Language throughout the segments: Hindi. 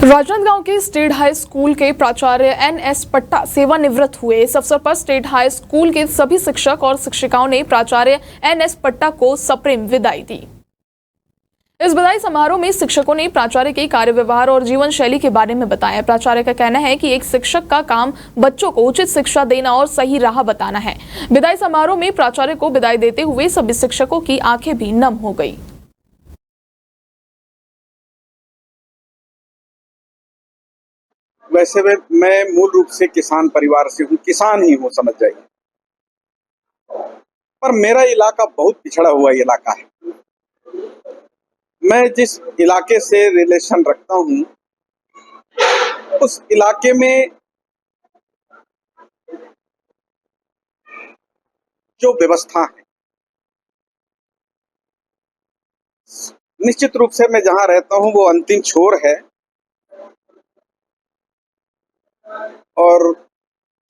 राजनांदगांव के स्टेट हाई स्कूल के प्राचार्य एनएस पट्टा सेवानिवृत्त हुए। इस अवसर पर स्टेट हाई स्कूल के सभी शिक्षक और शिक्षिकाओं ने प्राचार्य एनएस पट्टा को सप्रेम विदाई दी। इस विदाई समारोह में शिक्षकों ने प्राचार्य के कार्य व्यवहार और जीवन शैली के बारे में बताया। प्राचार्य का कहना है कि एक शिक्षक का काम बच्चों को उचित शिक्षा देना और सही राह बताना है। विदाई समारोह में प्राचार्य को विदाई देते हुए सभी शिक्षकों की आंखें भी नम हो गई। वैसे मैं मूल रूप से किसान परिवार से हूँ, किसान ही हूँ समझ जाइए, पर मेरा इलाका बहुत पिछड़ा हुआ इलाका है। मैं जिस इलाके से रिलेशन रखता हूँ उस इलाके में जो व्यवस्था है, निश्चित रूप से मैं जहाँ रहता हूँ वो अंतिम छोर है और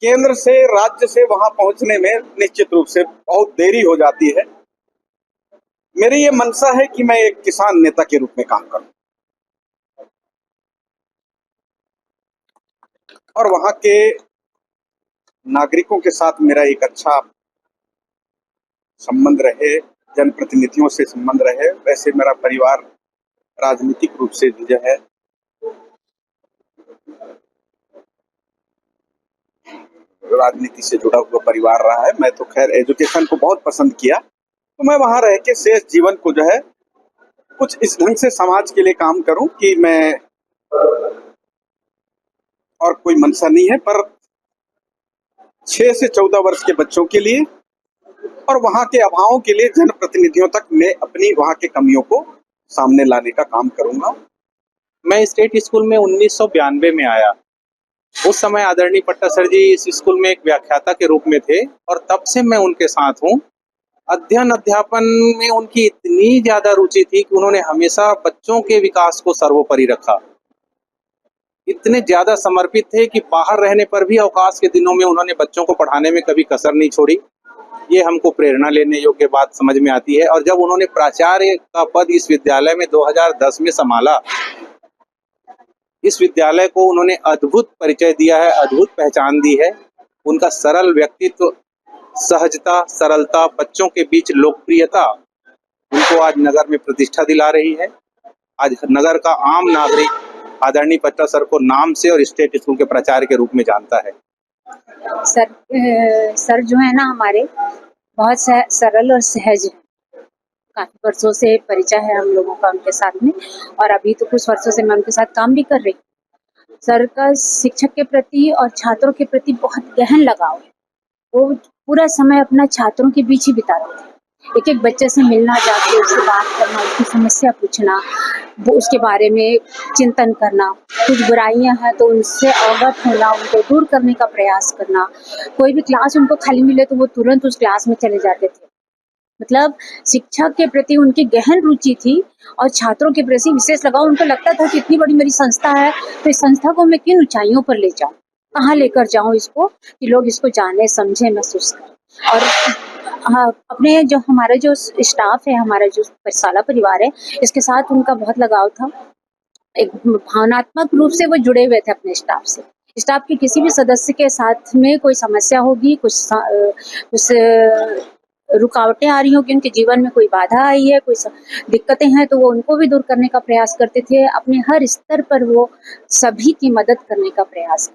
केंद्र से राज्य से वहां पहुंचने में निश्चित रूप से बहुत देरी हो जाती है। मेरी ये मनसा है कि मैं एक किसान नेता के रूप में काम करूं और वहां के नागरिकों के साथ मेरा एक अच्छा संबंध रहे, जनप्रतिनिधियों से संबंध रहे। वैसे मेरा परिवार राजनीतिक रूप से जो है राजनीति से जुड़ा हुआ परिवार रहा है। मैं तो खैर एजुकेशन को बहुत पसंद किया, तो मैं वहां रह के शेष जीवन को जो है कुछ इस ढंग से समाज के लिए काम करूं कि मैं, और कोई मंशा नहीं है, पर 6 से 14 वर्ष के बच्चों के लिए और वहां के अभावों के लिए जनप्रतिनिधियों तक मैं अपनी वहां के कमियों को सामने लाने का काम करूंगा। मैं स्टेट स्कूल में 1992 में आया। उस समय आदरणीय पट्टा सर जी इस स्कूल में एक व्याख्याता के रूप में थे और तब से मैं उनके साथ हूँ। अध्ययन अध्यापन में उनकी इतनी ज्यादा रुचि थी कि उन्होंने हमेशा बच्चों के विकास को सर्वोपरि रखा। इतने ज्यादा समर्पित थे कि बाहर रहने पर भी अवकाश के दिनों में उन्होंने बच्चों को पढ़ाने में कभी कसर नहीं छोड़ी। ये हमको प्रेरणा लेने योग्य बात समझ में आती है। और जब उन्होंने प्राचार्य का पद इस विद्यालय में 2010 में संभाला, इस विद्यालय को उन्होंने अद्भुत परिचय दिया है, अद्भुत पहचान दी है। उनका सरल व्यक्तित्व, सहजता, सरलता, बच्चों के बीच लोकप्रियता उनको आज नगर में प्रतिष्ठा दिला रही है। आज नगर का आम नागरिक आदरणीय पट्टा सर को नाम से और स्टेट स्कूल के प्राचार्य के रूप में जानता है। सर जो है ना हमारे बहुत सरल और सहज है। काफी वर्षों से परिचय है हम लोगों का उनके साथ में, और अभी तो कुछ वर्षों से मैं उनके साथ काम भी कर रही हूँ। सर का शिक्षक के प्रति और छात्रों के प्रति बहुत गहन लगाव है। वो पूरा समय अपना छात्रों के बीच ही बिताते थे। एक एक बच्चे से मिलना, जाके उससे बात करना, उसकी समस्या पूछना, वो उसके बारे में चिंतन करना, कुछ बुराइयां हैं तो उनसे अवगत होना, उनको दूर करने का प्रयास करना। कोई भी क्लास उनको खाली मिले तो वो तुरंत उस क्लास में चले जाते थे। मतलब शिक्षक के प्रति उनकी गहन रुचि थी और छात्रों के प्रति विशेष लगाव। उनको लगता था कि इतनी बड़ी मेरी संस्था है तो इस संस्था को मैं किन ऊंचाइयों पर ले जाऊं, कहाँ लेकर जाऊं इसको कि लोग इसको जाने, समझे, महसूस करें। और हाँ, अपने जो हमारा जो स्टाफ है, हमारा जो शाला परिवार है, इसके साथ उनका बहुत लगाव था। एक भावनात्मक रूप से वो जुड़े हुए थे अपने स्टाफ से। स्टाफ के किसी भी सदस्य के साथ में कोई समस्या होगी, कुछ रुकावटें आ रही होगी, उनके जीवन में कोई बाधा आई है, कोई दिक्कतें हैं, तो वो उनको भी दूर करने का प्रयास करते थे। अपने हर स्तर पर वो सभी की मदद करने का प्रयास